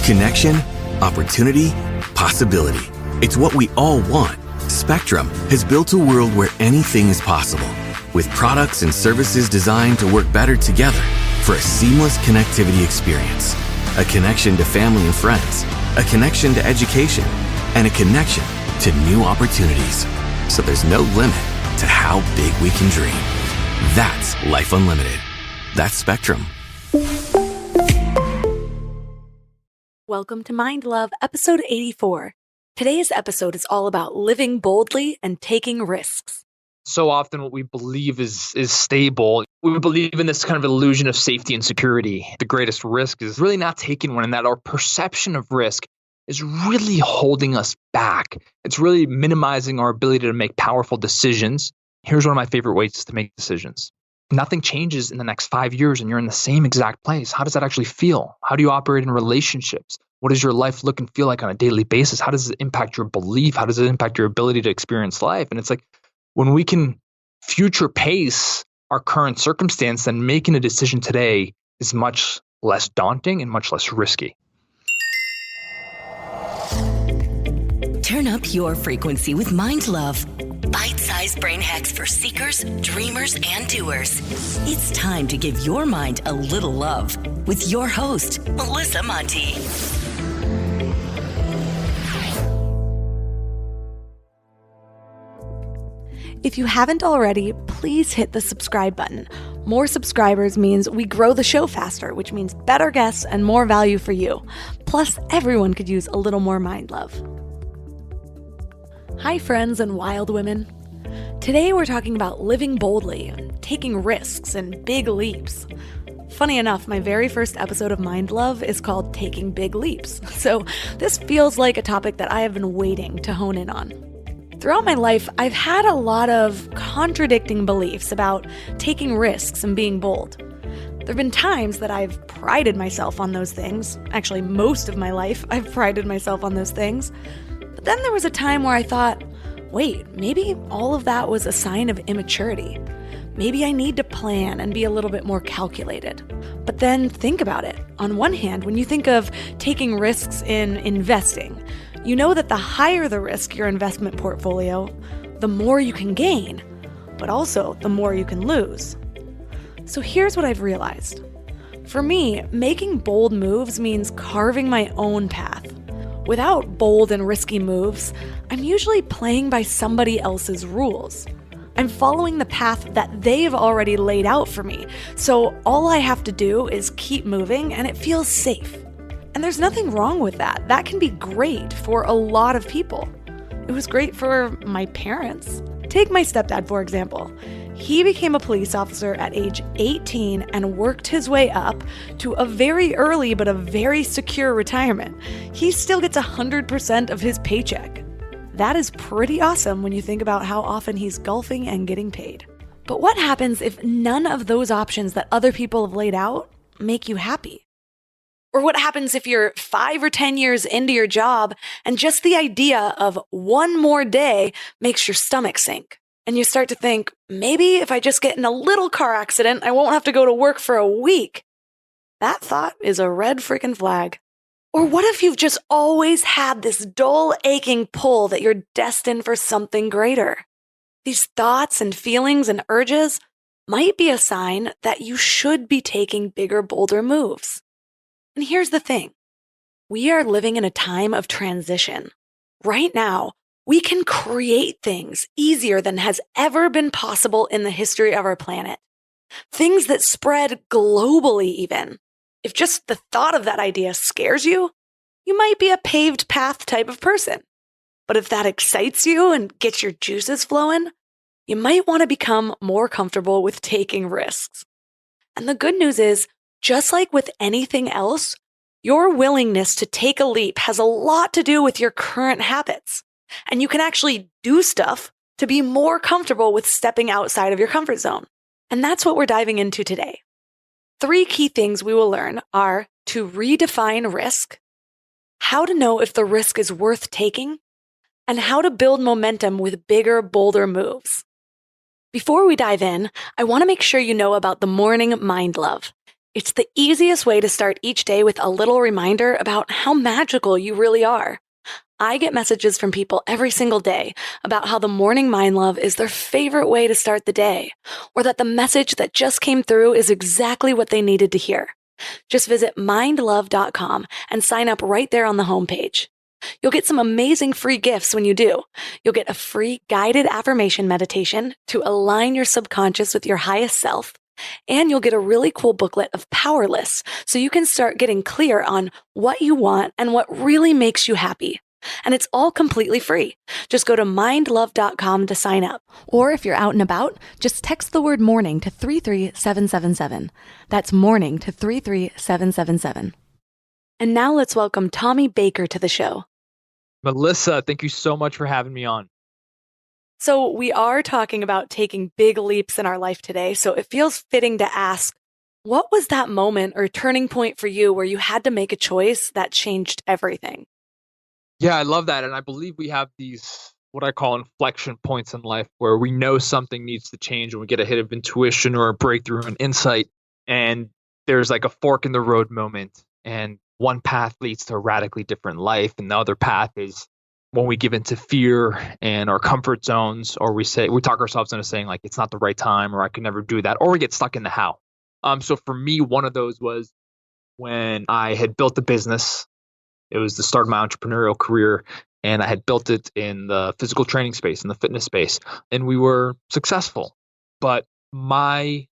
Connection, opportunity, possibility. It's what we all want. Spectrum has built a world where anything is possible, with products and services designed to work better together for a seamless connectivity experience. A connection to family and friends, a connection to education, and a connection to new opportunities. So there's no limit to how big we can dream. That's Life Unlimited. That's Spectrum. Welcome to Mind Love, episode 84. Today's episode is all about living boldly and taking risks. So often what we believe is stable. We believe in this kind of illusion of safety and security. The greatest risk is really not taking one, and that our perception of risk is really holding us back. It's really minimizing our ability to make powerful decisions. Here's one of my favorite ways to make decisions. Nothing changes in the next 5 years and you're in the same exact place. How does that actually feel? How do you operate in relationships? What does your life look and feel like on a daily basis? How does it impact your belief? How does it impact your ability to experience life? And it's like when we can future pace our current circumstance, then making a decision today is much less daunting and much less risky. Turn up your frequency with Mind Love. Bite-sized brain hacks for seekers, dreamers, and doers. It's time to give your mind a little love with your host, Melissa Monti. If you haven't already, please hit the subscribe button. More subscribers means we grow the show faster, which means better guests and more value for you. Plus, everyone could use a little more mind love. Hi, friends and wild women. Today we're talking about living boldly and taking risks and big leaps. Funny enough, my very first episode of Mind Love is called Taking Big Leaps, so this feels like a topic that I have been waiting to hone in on. Throughout my life, I've had a lot of contradicting beliefs about taking risks and being bold. There have been times that I've prided myself on those things. Actually, most of my life, I've prided myself on those things. But then there was a time where I thought, wait, maybe all of that was a sign of immaturity. Maybe I need to plan and be a little bit more calculated. But then think about it. On one hand, when you think of taking risks in investing, you know that the higher the risk your investment portfolio, the more you can gain, but also the more you can lose. So here's what I've realized. For me, making bold moves means carving my own path. Without bold and risky moves, I'm usually playing by somebody else's rules. I'm following the path that they've already laid out for me, so all I have to do is keep moving and it feels safe. And there's nothing wrong with that. That can be great for a lot of people. It was great for my parents. Take my stepdad, for example. He became a police officer at age 18 and worked his way up to a very early but a very secure retirement. He still gets 100% of his paycheck. That is pretty awesome when you think about how often he's golfing and getting paid. But what happens if none of those options that other people have laid out make you happy? Or what happens if you're 5 or 10 years into your job and just the idea of one more day makes your stomach sink? And you start to think, maybe if I just get in a little car accident, I won't have to go to work for a week. That thought is a red freaking flag. Or what if you've just always had this dull, aching pull that you're destined for something greater? These thoughts and feelings and urges might be a sign that you should be taking bigger, bolder moves. And here's the thing. We are living in a time of transition. Right now, we can create things easier than has ever been possible in the history of our planet. Things that spread globally even. If just the thought of that idea scares you, you might be a paved path type of person. But if that excites you and gets your juices flowing, you might want to become more comfortable with taking risks. And the good news is, just like with anything else, your willingness to take a leap has a lot to do with your current habits. And you can actually do stuff to be more comfortable with stepping outside of your comfort zone. And that's what we're diving into today. 3 key things we will learn are to redefine risk, how to know if the risk is worth taking, and how to build momentum with bigger, bolder moves. Before we dive in, I want to make sure you know about the Morning Mind Love. It's the easiest way to start each day with a little reminder about how magical you really are. I get messages from people every single day about how the morning mind love is their favorite way to start the day, or that the message that just came through is exactly what they needed to hear. Just visit mindlove.com and sign up right there on the homepage. You'll get some amazing free gifts when you do. You'll get a free guided affirmation meditation to align your subconscious with your highest self. And you'll get a really cool booklet of power lists so you can start getting clear on what you want and what really makes you happy. And it's all completely free. Just go to mindlove.com to sign up. Or if you're out and about, just text the word morning to 33777. That's morning to 33777. And now let's welcome Tommy Baker to the show. Melissa, thank you so much for having me on. So we are talking about taking big leaps in our life today. So it feels fitting to ask, what was that moment or turning point for you where you had to make a choice that changed everything? Yeah, I love that. And I believe we have these, what I call inflection points in life where we know something needs to change and we get a hit of intuition or a breakthrough and insight. And there's like a fork in the road moment. And one path leads to a radically different life. And the other path is when we give into fear and our comfort zones, or we talk ourselves into saying like, it's not the right time, or I could never do that, or we get stuck in the how. So for me, one of those was when I had built a business. It was the start of my entrepreneurial career, and I had built it in the physical training space, in the fitness space, and we were successful. But my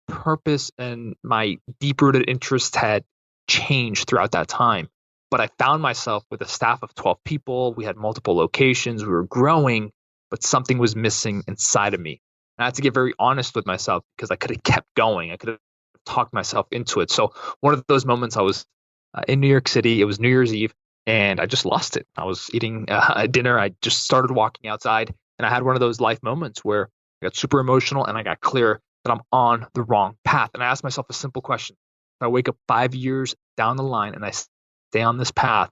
purpose and my deep-rooted interests had changed throughout that time. But I found myself with a staff of 12 people. We had multiple locations. We were growing, but something was missing inside of me. And I had to get very honest with myself because I could have kept going. I could have talked myself into it. So one of those moments I was in New York City. It was New Year's Eve, and I just lost it. I was eating dinner. I just started walking outside, and I had one of those life moments where I got super emotional, and I got clear that I'm on the wrong path. And I asked myself a simple question. If I wake up 5 years down the line and I stay on this path,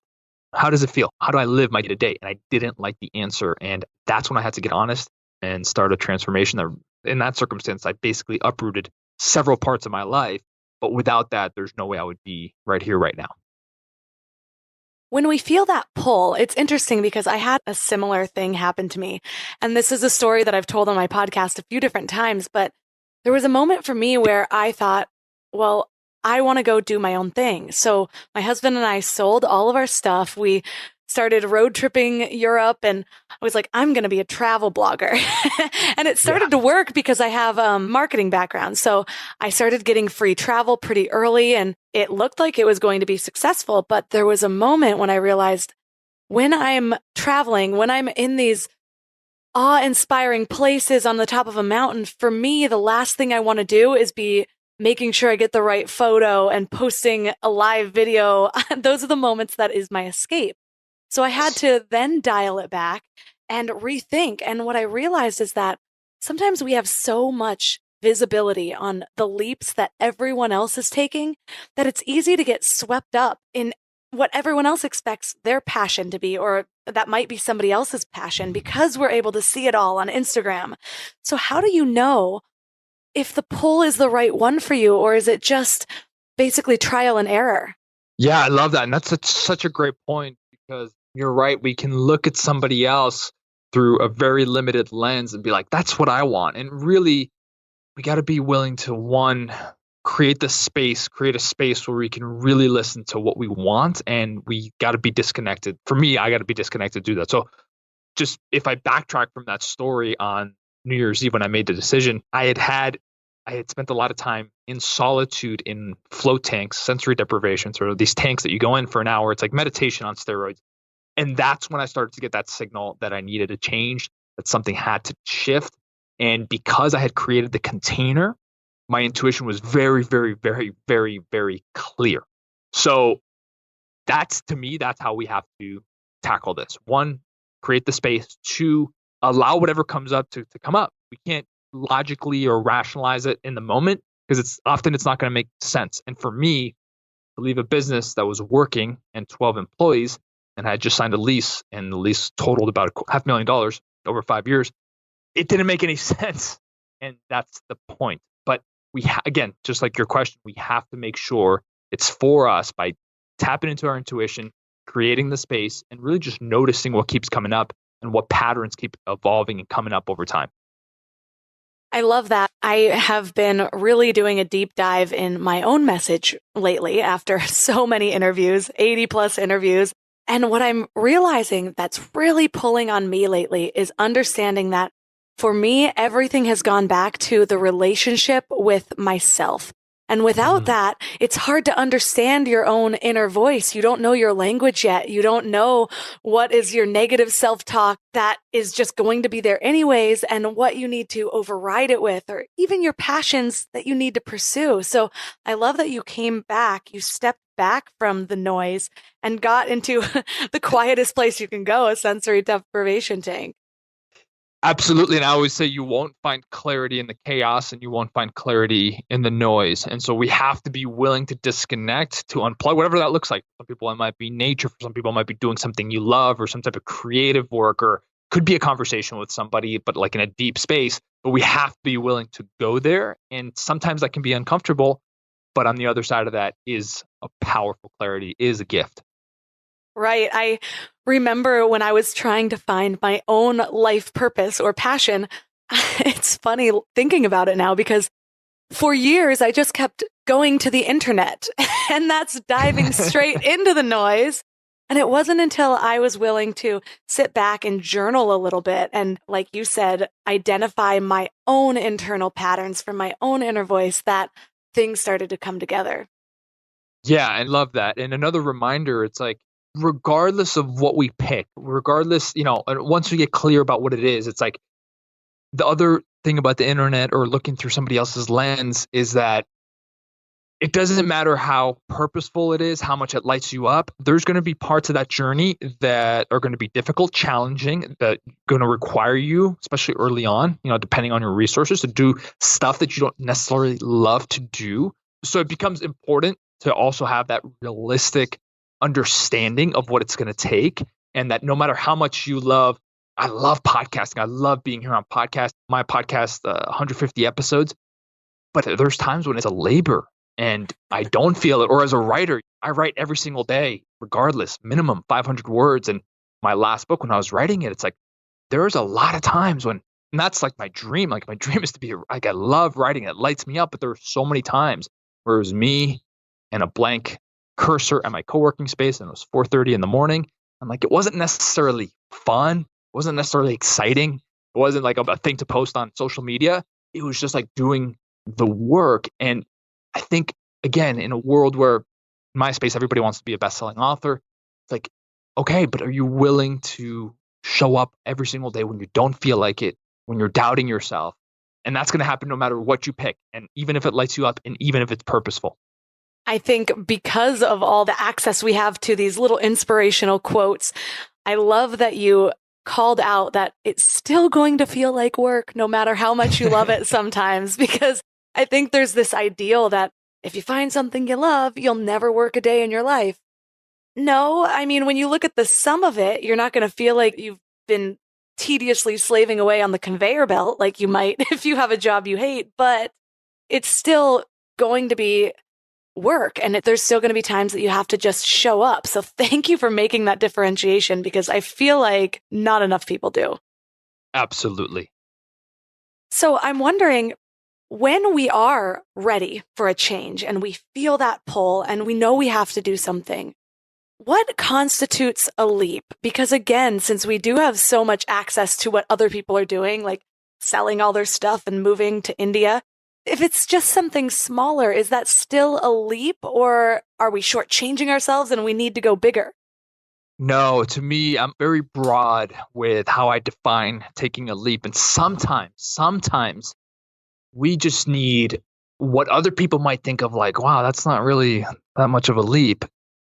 how does it feel? How do I live my day-to-day? And I didn't like the answer. And that's when I had to get honest and start a transformation. In that circumstance, I basically uprooted several parts of my life. But without that, there's no way I would be right here, right now. When we feel that pull, it's interesting because I had a similar thing happen to me. And this is a story that I've told on my podcast a few different times, but there was a moment for me where I thought, well, I want to go do my own thing. So my husband and I sold all of our stuff. We started road tripping Europe, and I was like, I'm going to be a travel blogger. And it started to work because I have a marketing background. So I started getting free travel pretty early, and it looked like it was going to be successful. But there was a moment when I realized when I'm traveling, when I'm in these awe-inspiring places on the top of a mountain, for me, the last thing I want to do is be making sure I get the right photo and posting a live video. Those are the moments that is my escape. So I had to then dial it back and rethink. And what I realized is that sometimes we have so much visibility on the leaps that everyone else is taking that it's easy to get swept up in what everyone else expects their passion to be, or that might be somebody else's passion because we're able to see it all on Instagram. So how do you know if the pull is the right one for you, or is it just basically trial and error? Yeah, I love that. And that's such a great point because you're right. We can look at somebody else through a very limited lens and be like, that's what I want. And really, we got to be willing to, one, create a space where we can really listen to what we want. And we got to be disconnected. For me, I got to be disconnected to do that. So just if I backtrack from that story on New Year's Eve when I made the decision, I had spent a lot of time in solitude in float tanks, sensory deprivation, sort of these tanks that you go in for an hour. It's like meditation on steroids. And that's when I started to get that signal that I needed a change, that something had to shift. And because I had created the container, my intuition was very, very, very, very, very clear. So that's how we have to tackle this. One, create the space. Two, allow whatever comes up to come up. We can't logically or rationalize it in the moment because it's not going to make sense. And for me, to leave a business that was working and 12 employees, and I had just signed a lease, and the lease totaled about $500,000 over 5 years, it didn't make any sense. And that's the point. But again, just like your question, we have to make sure it's for us by tapping into our intuition, creating the space, and really just noticing what keeps coming up and what patterns keep evolving and coming up over time. I love that. I have been really doing a deep dive in my own message lately after so many interviews, 80 plus interviews. And what I'm realizing that's really pulling on me lately is understanding that for me, everything has gone back to the relationship with myself. And without that, it's hard to understand your own inner voice. You don't know your language yet. You don't know what is your negative self-talk that is just going to be there anyways, and what you need to override it with, or even your passions that you need to pursue. So I love that you came back, you stepped back from the noise and got into the quietest place you can go, a sensory deprivation tank. Absolutely. And I always say you won't find clarity in the chaos and you won't find clarity in the noise. And so we have to be willing to disconnect, to unplug, whatever that looks like. For some people, it might be nature. For some people, it might be doing something you love or some type of creative work, or could be a conversation with somebody, but like in a deep space. But we have to be willing to go there. And sometimes that can be uncomfortable. But on the other side of that is a powerful clarity, is a gift. Right. I remember when I was trying to find my own life purpose or passion. It's funny thinking about it now because for years I just kept going to the internet and that's diving straight into the noise. And it wasn't until I was willing to sit back and journal a little bit and, like you said, identify my own internal patterns from my own inner voice that things started to come together. Yeah, I love that. And another reminder, it's like, regardless of what we pick, regardless, once we get clear about what it is, it's like the other thing about the internet or looking through somebody else's lens is that it doesn't matter how purposeful it is, how much it lights you up. There's going to be parts of that journey that are going to be difficult, challenging, that are going to require you, especially early on, depending on your resources, to do stuff that you don't necessarily love to do. So it becomes important to also have that realistic understanding of what it's going to take, and that no matter how much you love, I love podcasting. I love being here on podcast. My podcast, 150 episodes, but there's times when it's a labor and I don't feel it. Or as a writer, I write every single day, regardless, minimum 500 words. And my last book, when I was writing it, it's like, there's a lot of times when, and that's like my dream. Like my dream is to be like, I love writing. It lights me up. But there were so many times where it was me and a blank cursor at my co-working space, and it was 4:30 in the morning. I'm like, it wasn't necessarily fun. It wasn't necessarily exciting. It wasn't like a thing to post on social media. It was just like doing the work. And I think, again, in a world where in my space, everybody wants to be a best-selling author, it's like, okay, but are you willing to show up every single day when you don't feel like it, when you're doubting yourself? And that's going to happen no matter what you pick. And even if it lights you up and even if it's purposeful. I think because of all the access we have to these little inspirational quotes, I love that you called out that it's still going to feel like work no matter how much you love it sometimes, because I think there's this ideal that if you find something you love, you'll never work a day in your life. No, I mean, when you look at the sum of it, you're not going to feel like you've been tediously slaving away on the conveyor belt like you might if you have a job you hate, but it's still going to be work, and there's still going to be times that you have to just show up. So thank you for making that differentiation, because I feel like not enough people do. Absolutely. So I'm wondering, when we are ready for a change and we feel that pull and we know we have to do something, what constitutes a leap? Because again, since we do have so much access to what other people are doing, like selling all their stuff and moving to India, if it's just something smaller, is that still a leap, or are we shortchanging ourselves and we need to go bigger? No, to me, I'm very broad with how I define taking a leap. And sometimes we just need what other people might think of like, wow, that's not really that much of a leap.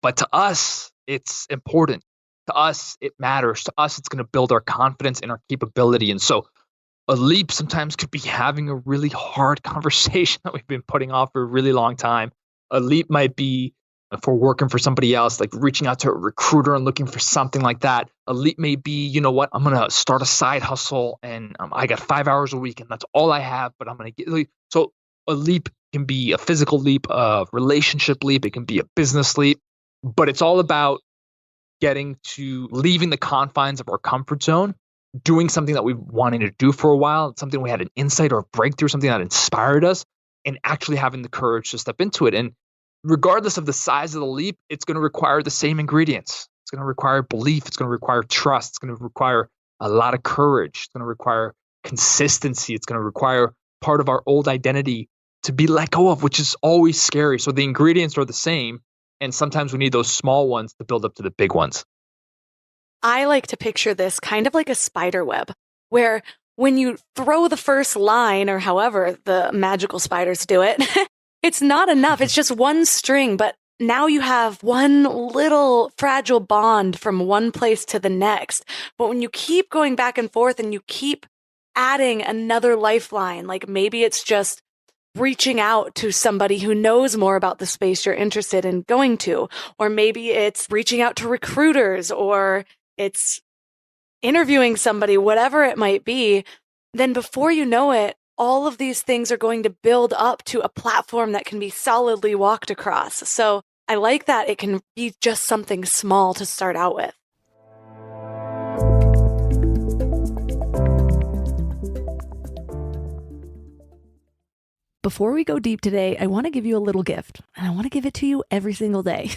But to us, it's important. To us, it matters. To us, it's going to build our confidence and our capability. And so a leap sometimes could be having a really hard conversation that we've been putting off for a really long time. A leap might be, if we're working for somebody else, like reaching out to a recruiter and looking for something like that. A leap may be, you know what, I'm going to start a side hustle and I got 5 hours a week and that's all I have, but I'm going to get. So A leap can be a physical leap, a relationship leap, it can be a business leap, but it's all about getting to leaving the confines of our comfort zone, doing something that we've wanted to do for a while, something we had an insight or a breakthrough, something that inspired us, and actually having the courage to step into it. And regardless of the size of the leap, it's going to require the same ingredients. It's going to require belief. It's going to require trust. It's going to require a lot of courage. It's going to require consistency. It's going to require part of our old identity to be let go of, which is always scary. So the ingredients are the same. And sometimes we need those small ones to build up to the big ones. I like to picture this kind of like a spider web, where when you throw the first line, or however the magical spiders do it, it's not enough. It's just one string, but now you have one little fragile bond from one place to the next. But when you keep going back and forth and you keep adding another lifeline, like maybe it's just reaching out to somebody who knows more about the space you're interested in going to, or maybe it's reaching out to recruiters, or it's interviewing somebody, whatever it might be, then before you know it, all of these things are going to build up to a platform that can be solidly walked across. So I like that it can be just something small to start out with. Before we go deep today, I want to give you a little gift, and I want to give it to you every single day.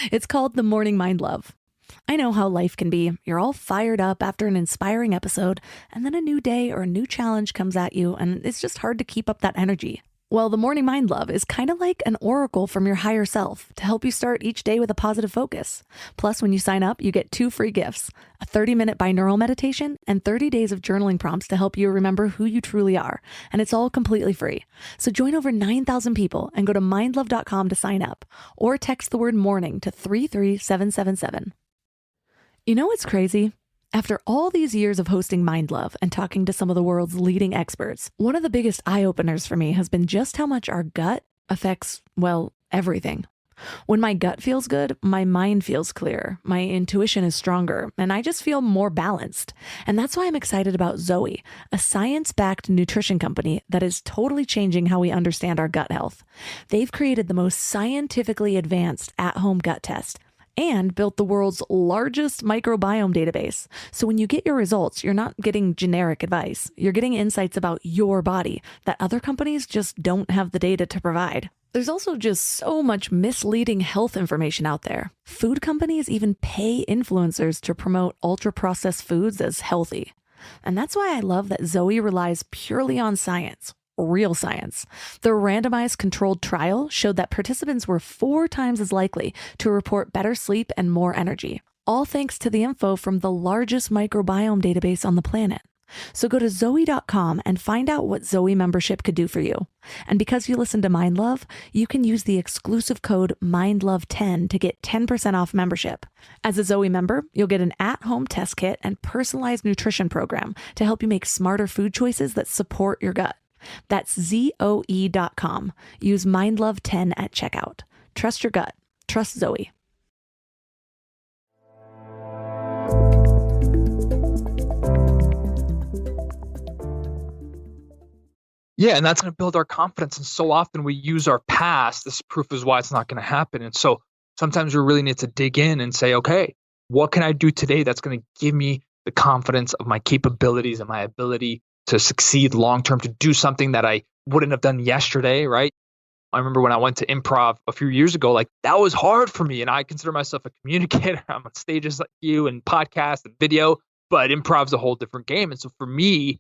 It's called the Morning Mind Love. I know how life can be. You're all fired up after an inspiring episode, and then a new day or a new challenge comes at you, and it's just hard to keep up that energy. Well, the Morning Mind Love is kind of like an oracle from your higher self to help you start each day with a positive focus. Plus, when you sign up, you get 2 free gifts, a 30-minute binaural meditation and 30 days of journaling prompts to help you remember who you truly are. And it's all completely free. So join over 9,000 people and go to mindlove.com to sign up, or text the word morning to 33777. You know what's crazy? After all these years of hosting Mind Love and talking to some of the world's leading experts, one of the biggest eye-openers for me has been just how much our gut affects, well, everything. When my gut feels good, my mind feels clear, my intuition is stronger, and I just feel more balanced. And that's why I'm excited about Zoe, a science-backed nutrition company that is totally changing how we understand our gut health. They've created the most scientifically advanced at-home gut test and built the world's largest microbiome database. So when you get your results, you're not getting generic advice. You're getting insights about your body that other companies just don't have the data to provide. There's also just so much misleading health information out there. Food companies even pay influencers to promote ultra-processed foods as healthy. And that's why I love that Zoe relies purely on science. Real science. The randomized controlled trial showed that participants were 4 times as likely to report better sleep and more energy, all thanks to the info from the largest microbiome database on the planet. So go to Zoe.com and find out what Zoe membership could do for you. And because you listen to Mind Love, you can use the exclusive code MINDLOVE10 to get 10% off membership. As a Zoe member, you'll get an at-home test kit and personalized nutrition program to help you make smarter food choices that support your gut. That's Zoe.com. Use MindLove10 at checkout. Trust your gut. Trust Zoe. Yeah, and that's going to build our confidence. And so often we use our past. This proof is why it's not going to happen. And so sometimes we really need to dig in and say, okay, what can I do today that's going to give me the confidence of my capabilities and my ability to succeed long-term, to do something that I wouldn't have done yesterday, right? I remember when I went to improv a few years ago, like that was hard for me. And I consider myself a communicator. I'm on stages like you and podcasts and video, but improv's a whole different game. And so for me,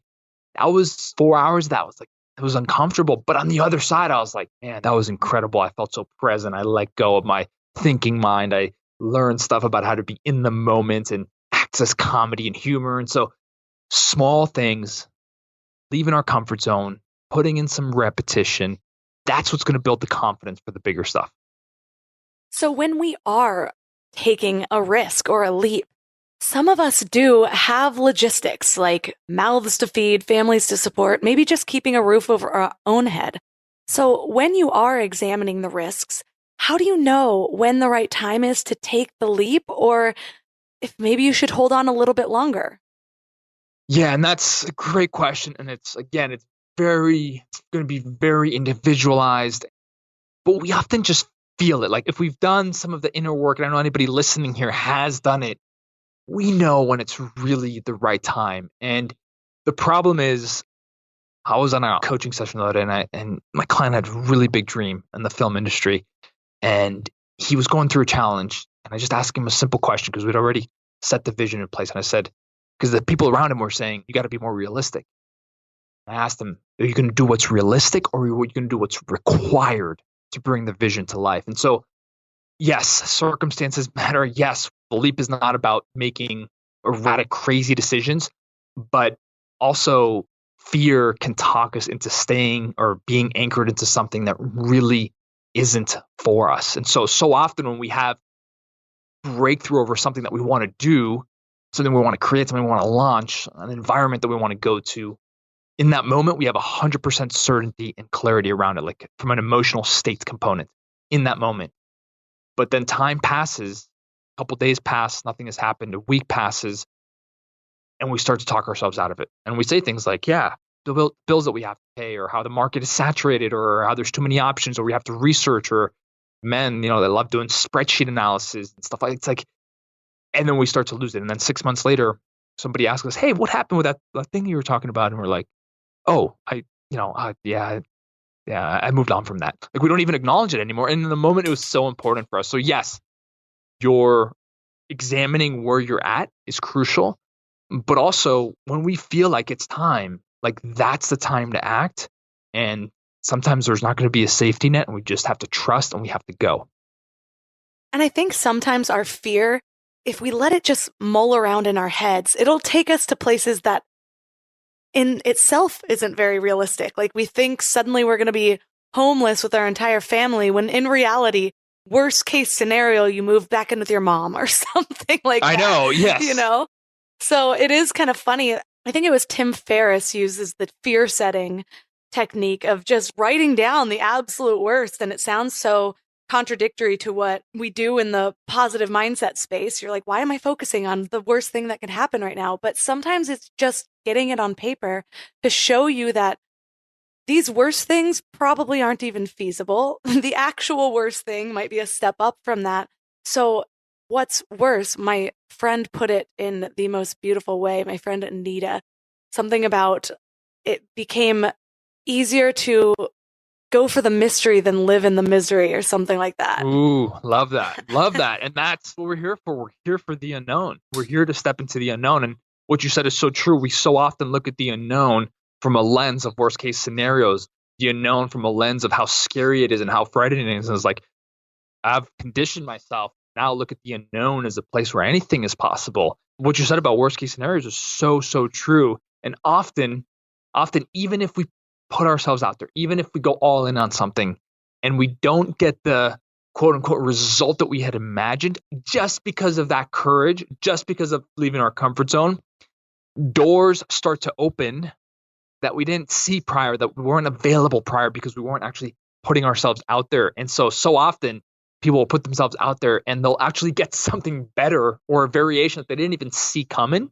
that was 4 hours. That was like, it was uncomfortable. But on the other side, I was like, man, that was incredible. I felt so present. I let go of my thinking mind. I learned stuff about how to be in the moment and access comedy and humor. And so small things, leaving our comfort zone, putting in some repetition, that's what's going to build the confidence for the bigger stuff. So when we are taking a risk or a leap, some of us do have logistics like mouths to feed, families to support, maybe just keeping a roof over our own head. So when you are examining the risks, how do you know when the right time is to take the leap, or if maybe you should hold on a little bit longer? Yeah, and that's a great question. And it's going to be very individualized, but we often just feel it. Like if we've done some of the inner work, and I know anybody listening here has done it, we know when it's really the right time. And the problem is, I was on a coaching session the other day, and my client had a really big dream in the film industry, and he was going through a challenge. And I just asked him a simple question because we'd already set the vision in place. And I said, because the people around him were saying, you got to be more realistic. I asked him, are you going to do what's realistic, or are you going to do what's required to bring the vision to life? And so, yes, circumstances matter. Yes, the leap is not about making erratic, crazy decisions, but also fear can talk us into staying or being anchored into something that really isn't for us. And so often when we have breakthrough over something that we want to do, something we want to create, something we want to launch, an environment that we want to go to, in that moment, we have 100% certainty and clarity around it, like from an emotional state component in that moment. But then time passes, a couple days pass, nothing has happened, a week passes, and we start to talk ourselves out of it. And we say things like, yeah, the bills that we have to pay, or how the market is saturated, or how there's too many options, or we have to research, or men, they love doing spreadsheet analysis and stuff like that. It's like, and then we start to lose it. And then 6 months later, somebody asks us, hey, what happened with that thing you were talking about? And we're like, oh, I moved on from that. Like we don't even acknowledge it anymore. And in the moment, it was so important for us. So yes, you're examining where you're at is crucial, but also when we feel like it's time, like that's the time to act. And sometimes there's not going to be a safety net, and we just have to trust, and we have to go. And I think sometimes our fear, if we let it just mull around in our heads, it'll take us to places that in itself isn't very realistic. Like we think suddenly we're going to be homeless with our entire family, when in reality, worst case scenario, you move back in with your mom or something like that. I know, yes. So it is kind of funny. I think it was Tim Ferriss uses the fear setting technique of just writing down the absolute worst. And it sounds so contradictory to what we do in the positive mindset space. You're like, why am I focusing on the worst thing that could happen right now? But sometimes it's just getting it on paper to show you that these worst things probably aren't even feasible. The actual worst thing might be a step up from that. So what's worse, my friend put it in the most beautiful way, my friend Anita, something about it became easier to go for the mystery than live in the misery, or something like that. Ooh, love that. Love that. And that's what we're here for. We're here for the unknown. We're here to step into the unknown. And what you said is so true. We so often look at the unknown from a lens of worst case scenarios, the unknown from a lens of how scary it is and how frightening it is. And it's like, I've conditioned myself. Now look at the unknown as a place where anything is possible. What you said about worst case scenarios is so, so true. And often, even if we put ourselves out there, even if we go all in on something and we don't get the quote unquote result that we had imagined, just because of that courage, just because of leaving our comfort zone, doors start to open that we didn't see prior, that weren't available prior, because we weren't actually putting ourselves out there. And so often people will put themselves out there and they'll actually get something better or a variation that they didn't even see coming,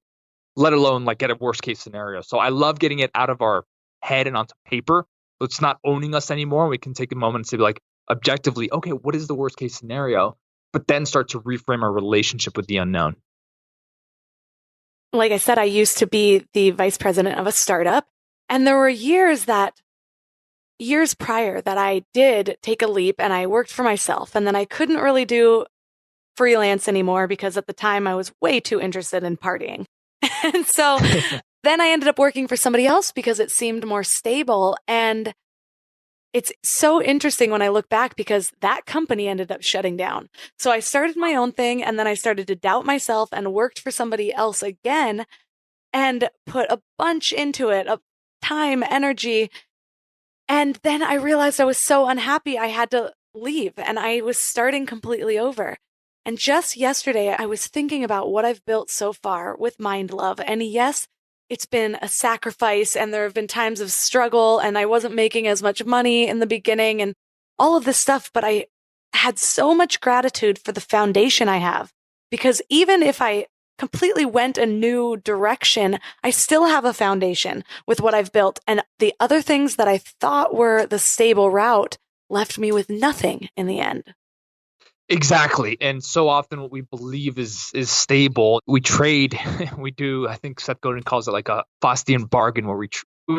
let alone like get a worst case scenario. So I love getting it out of our head and onto paper. So it's not owning us anymore. We can take a moment and say, like, objectively, okay, what is the worst case scenario? But then start to reframe our relationship with the unknown. Like I said, I used to be the vice president of a startup, and there were years prior that I did take a leap and I worked for myself, and then I couldn't really do freelance anymore because at the time I was way too interested in partying. And so then I ended up working for somebody else because it seemed more stable. And it's so interesting when I look back, because that company ended up shutting down. So I started my own thing, and then I started to doubt myself and worked for somebody else again and put a bunch into it of time, energy. And then I realized I was so unhappy I had to leave, and I was starting completely over. And just yesterday, I was thinking about what I've built so far with Mind Love. And yes, it's been a sacrifice, and there have been times of struggle, and I wasn't making as much money in the beginning and all of this stuff, but I had so much gratitude for the foundation I have, because even if I completely went a new direction, I still have a foundation with what I've built. And the other things that I thought were the stable route left me with nothing in the end. Exactly. And so often what we believe is stable, we trade, we do, I think Seth Godin calls it like a Faustian bargain where we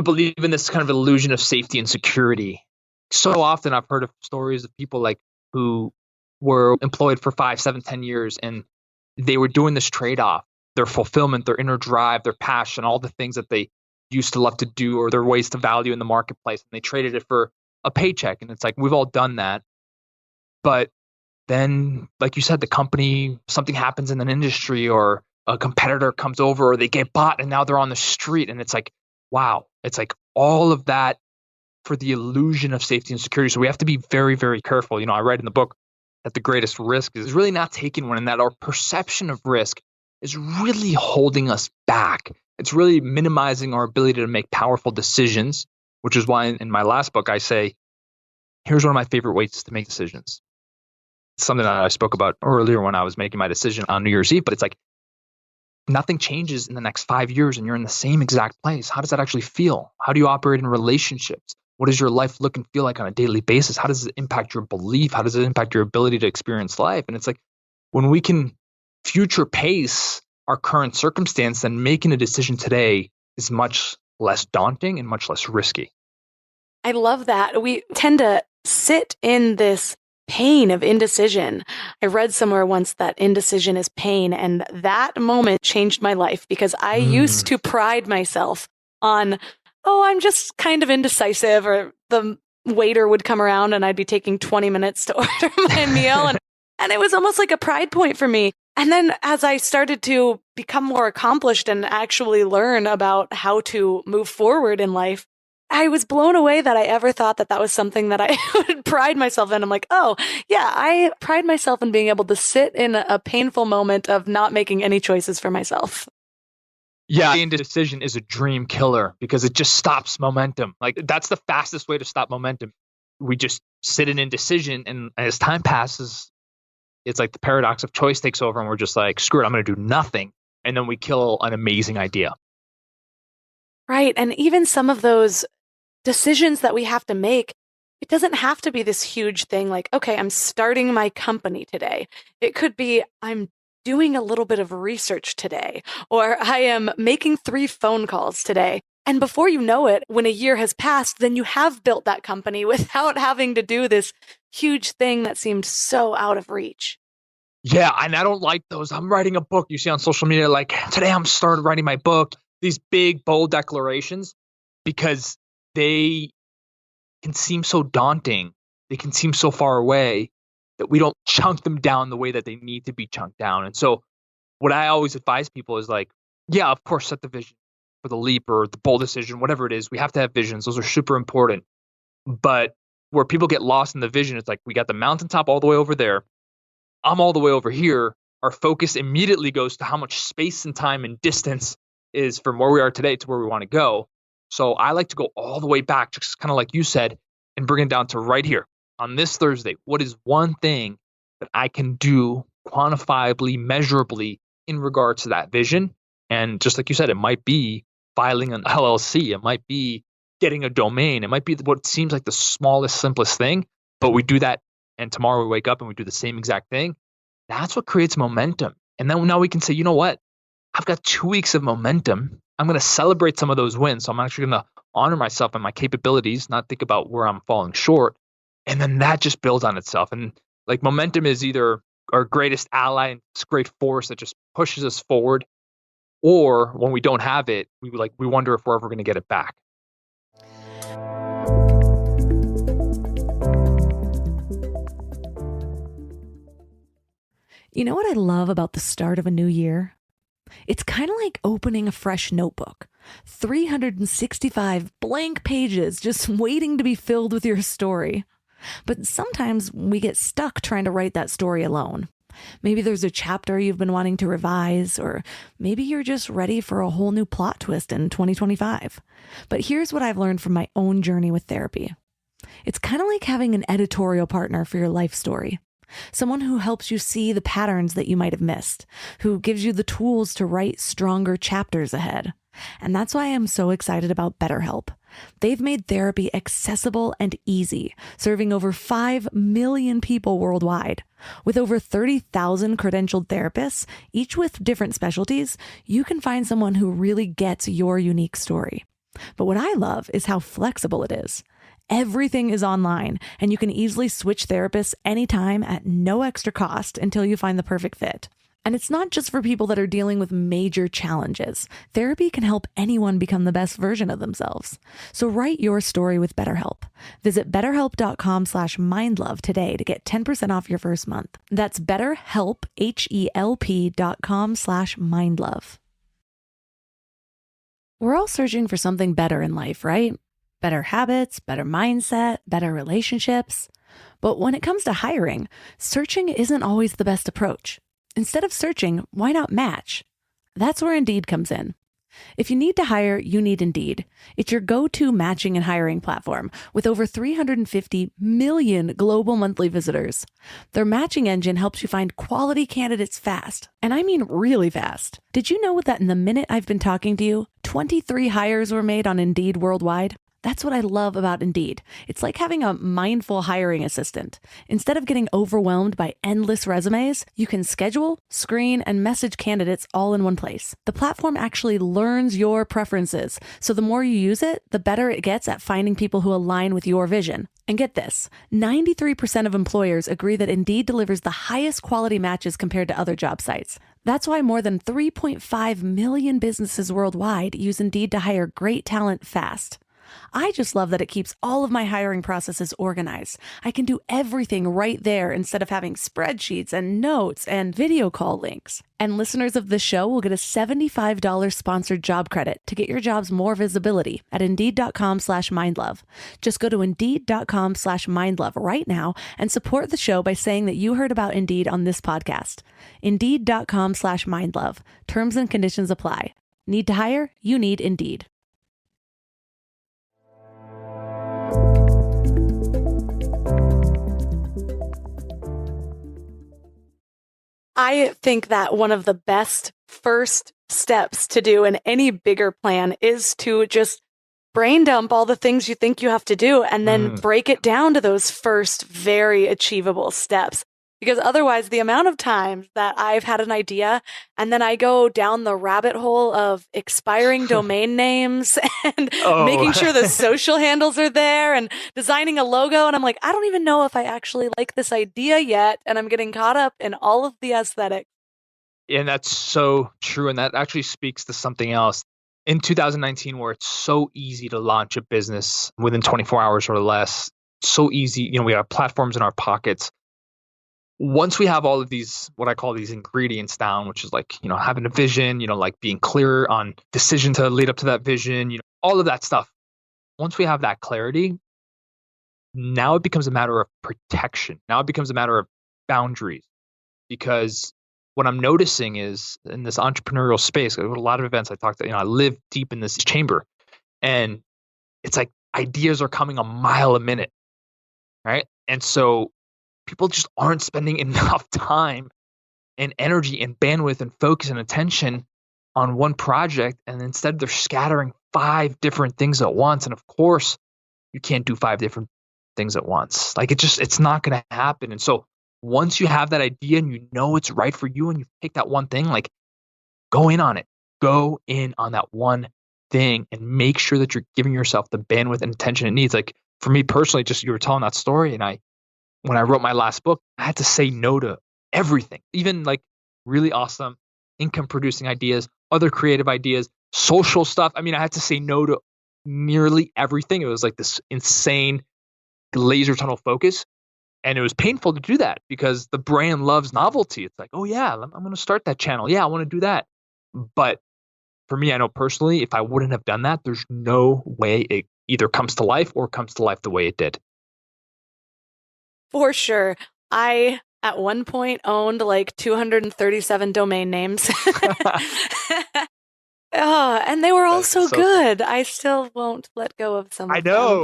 believe in this kind of illusion of safety and security. So often I've heard of stories of people like who were employed for 5, 7, 10 years, and they were doing this trade-off, their fulfillment, their inner drive, their passion, all the things that they used to love to do or their ways to value in the marketplace. And they traded it for a paycheck. And it's like, we've all done that. But then, like you said, the company, something happens in an industry or a competitor comes over or they get bought and now they're on the street. And it's like, wow, it's like all of that for the illusion of safety and security. So we have to be very, very careful. I write in the book that the greatest risk is really not taking one, and that our perception of risk is really holding us back. It's really minimizing our ability to make powerful decisions, which is why in my last book, I say, here's one of my favorite ways to make decisions. Something that I spoke about earlier when I was making my decision on New Year's Eve, but it's like nothing changes in the next 5 years and you're in the same exact place. How does that actually feel? How do you operate in relationships? What does your life look and feel like on a daily basis? How does it impact your belief? How does it impact your ability to experience life? And it's like when we can future pace our current circumstance, then making a decision today is much less daunting and much less risky. I love that. We tend to sit in this pain of indecision. I read somewhere once that indecision is pain, and that moment changed my life because I used to pride myself on, I'm just kind of indecisive, or the waiter would come around and I'd be taking 20 minutes to order my meal. And it was almost like a pride point for me. And then as I started to become more accomplished and actually learn about how to move forward in life, I was blown away that I ever thought that was something that I would pride myself in. I'm like, oh, yeah, I pride myself in being able to sit in a painful moment of not making any choices for myself. Yeah, indecision is a dream killer because it just stops momentum. Like that's the fastest way to stop momentum. We just sit in indecision, and as time passes, it's like the paradox of choice takes over and we're just like, screw it, I'm going to do nothing. And then we kill an amazing idea. Right. And even some of those decisions that we have to make, it doesn't have to be this huge thing like, okay, I'm starting my company today. It could be I'm doing a little bit of research today, or I am making 3 phone calls today. And before you know it, when a year has passed, then you have built that company without having to do this huge thing that seemed so out of reach. Yeah, and I don't like those. I'm writing a book. You see on social media, like, today I'm started writing my book. These big, bold declarations, because they can seem so daunting. They can seem so far away that we don't chunk them down the way that they need to be chunked down. And so what I always advise people is like, yeah, of course, set the vision for the leap or the bold decision, whatever it is. We have to have visions. Those are super important. But where people get lost in the vision, it's like we got the mountaintop all the way over there. I'm all the way over here. Our focus immediately goes to how much space and time and distance is from where we are today to where we want to go. So I like to go all the way back, just kind of like you said, and bring it down to right here on this Thursday. What is one thing that I can do quantifiably, measurably in regards to that vision? And just like you said, it might be filing an LLC. It might be getting a domain. It might be what seems like the smallest, simplest thing, but we do that. And tomorrow we wake up and we do the same exact thing. That's what creates momentum. And then now we can say, you know what? I've got 2 weeks of momentum. I'm going to celebrate some of those wins. So I'm actually going to honor myself and my capabilities, not think about where I'm falling short. And then that just builds on itself. And like momentum is either our greatest ally and this great force that just pushes us forward, or when we don't have it, we wonder if we're ever going to get it back. You know what I love about the start of a new year? It's kind of like opening a fresh notebook. 365 blank pages just waiting to be filled with your story. But sometimes we get stuck trying to write that story alone. Maybe there's a chapter you've been wanting to revise, or maybe you're just ready for a whole new plot twist in 2025. But here's what I've learned from my own journey with therapy. It's kind of like having an editorial partner for your life story. someone who helps you see the patterns that you might have missed, who gives you the tools to write stronger chapters ahead. And that's why I'm so excited about BetterHelp. They've made therapy accessible and easy, serving over 5 million people worldwide. With over 30,000 credentialed therapists, each with different specialties, you can find someone who really gets your unique story. But what I love is how flexible it is. Everything is online, and you can easily switch therapists anytime at no extra cost until you find the perfect fit. And it's not just for people that are dealing with major challenges. Therapy can help anyone become the best version of themselves. So write your story with BetterHelp. Visit betterhelp.com/mindlove today to get 10% off your first month. That's BetterHelp, HELP.com/mindlove. We're all searching for something better in life, right? Better habits, better mindset, better relationships. But when it comes to hiring, searching isn't always the best approach. Instead of searching, why not match? That's where Indeed comes in. If you need to hire, you need Indeed. It's your go-to matching and hiring platform with over 350 million global monthly visitors. Their matching engine helps you find quality candidates fast. And I mean really fast. Did you know that in the minute I've been talking to you, 23 hires were made on Indeed worldwide? That's what I love about Indeed. It's like having a mindful hiring assistant. Instead of getting overwhelmed by endless resumes, you can schedule, screen, and message candidates all in one place. The platform actually learns your preferences, so the more you use it, the better it gets at finding people who align with your vision. And get this, 93% of employers agree that Indeed delivers the highest quality matches compared to other job sites. That's why more than 3.5 million businesses worldwide use Indeed to hire great talent fast. I just love that it keeps all of my hiring processes organized. I can do everything right there instead of having spreadsheets and notes and video call links. And listeners of the show will get a $75 sponsored job credit to get your jobs more visibility at Indeed.com/mindlove. Just go to Indeed.com/mindlove right now and support the show by saying that you heard about Indeed on this podcast. Indeed.com/mindlove. Terms and conditions apply. Need to hire? You need Indeed. I think that one of the best first steps to do in any bigger plan is to just brain dump all the things you think you have to do and then break it down to those first very achievable steps. Because otherwise, the amount of times that I've had an idea and then I go down the rabbit hole of expiring domain names and making sure the social handles are there and designing a logo. And I'm like, I don't even know if I actually like this idea yet. And I'm getting caught up in all of the aesthetics. And that's so true. And that actually speaks to something else. In 2019, where it's so easy to launch a business within 24 hours or less, so easy, we have platforms in our pockets. Once we have all of these, what I call these ingredients down, which is like, having a vision, like being clear on decision to lead up to that vision, all of that stuff. Once we have that clarity, now it becomes a matter of protection. Now it becomes a matter of boundaries. Because what I'm noticing is in this entrepreneurial space, I go to a lot of events, I live deep in this chamber, and it's like ideas are coming a mile a minute, right? And so people just aren't spending enough time and energy and bandwidth and focus and attention on one project. And instead they're scattering 5 different things at once. And of course you can't do 5 different things at once. Like it's not going to happen. And so once you have that idea and you know it's right for you and you pick that one thing, like go in on it, go in on that one thing and make sure that you're giving yourself the bandwidth and attention it needs. Like for me personally, just you were telling that story, and when I wrote my last book, I had to say no to everything, even like really awesome income producing ideas, other creative ideas, social stuff. I had to say no to nearly everything. It was like this insane laser tunnel focus. And it was painful to do that because the brain loves novelty. It's like, oh yeah, I'm going to start that channel. Yeah, I want to do that. But for me, I know personally, if I wouldn't have done that, there's no way it either comes to life or comes to life the way it did. For sure. I, at one point, owned like 237 domain names. And they were all so good. I still won't let go of some of them.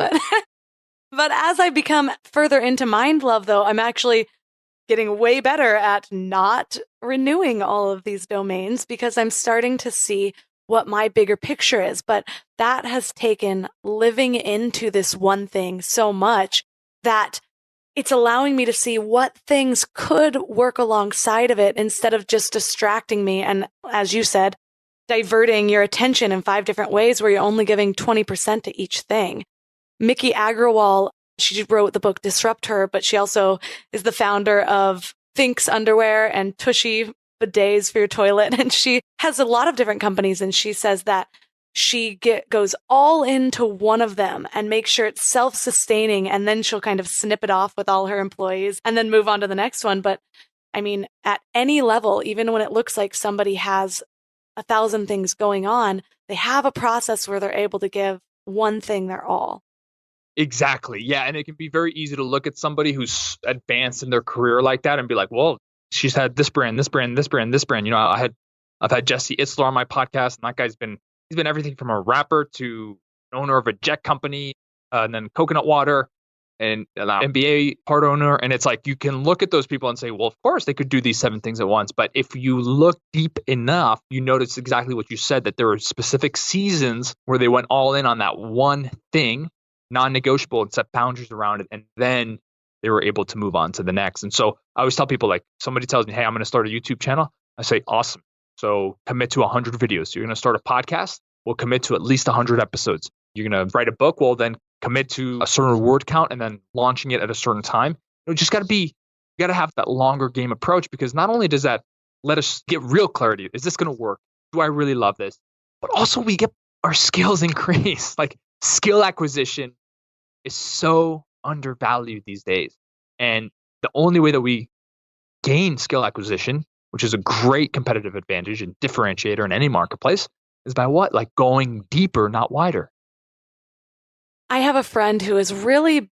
But as I become further into Mind Love, though, I'm actually getting way better at not renewing all of these domains because I'm starting to see what my bigger picture is. But that has taken living into this one thing so much that it's allowing me to see what things could work alongside of it instead of just distracting me. And as you said, diverting your attention in 5 different ways where you're only giving 20% to each thing. Mickey Agrawal, she wrote the book Disrupt Her, but she also is the founder of Thinx Underwear and Tushy bidets for your toilet. And she has a lot of different companies. And she says that she goes all into one of them and makes sure it's self-sustaining. And then she'll kind of snip it off with all her employees and then move on to the next one. But I mean, at any level, even when it looks like somebody has 1,000 things going on, they have a process where they're able to give one thing their all. Exactly. Yeah. And it can be very easy to look at somebody who's advanced in their career like that and be like, well, she's had this brand, this brand, this brand, this brand. You know, I've had Jesse Itzler on my podcast, and that guy's he's been everything from a rapper to an owner of a jet company, and then coconut water and an NBA part owner. And it's like, you can look at those people and say, well, of course they could do these 7 things at once. But if you look deep enough, you notice exactly what you said, that there were specific seasons where they went all in on that one thing, non-negotiable, and set boundaries around it. And then they were able to move on to the next. And so I always tell people, like, somebody tells me, hey, I'm going to start a YouTube channel. I say, awesome. So commit to 100 videos. You're going to start a podcast. We'll commit to at least 100 episodes. You're going to write a book. Well, then commit to a certain word count and then launching it at a certain time. You just got to have that longer game approach, because not only does that let us get real clarity, is this going to work? Do I really love this? But also we get our skills increased. Like, skill acquisition is so undervalued these days. And the only way that we gain skill acquisition, which is a great competitive advantage and differentiator in any marketplace, is by what? Like going deeper, not wider. I have a friend who has really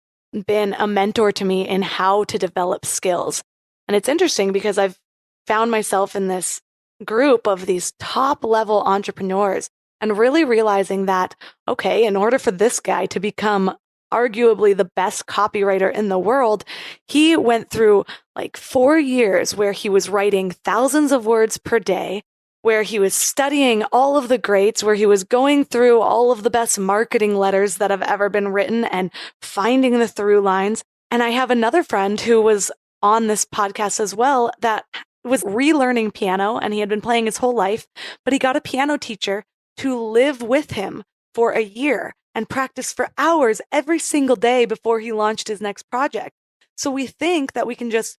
been a mentor to me in how to develop skills. And it's interesting because I've found myself in this group of these top level entrepreneurs and really realizing that, okay, in order for this guy to become arguably the best copywriter in the world, he went through like 4 years where he was writing thousands of words per day, where he was studying all of the greats, where he was going through all of the best marketing letters that have ever been written and finding the through lines. And I have another friend who was on this podcast as well that was relearning piano, and he had been playing his whole life, but he got a piano teacher to live with him for a year and practice for hours every single day before he launched his next project. So we think that we can just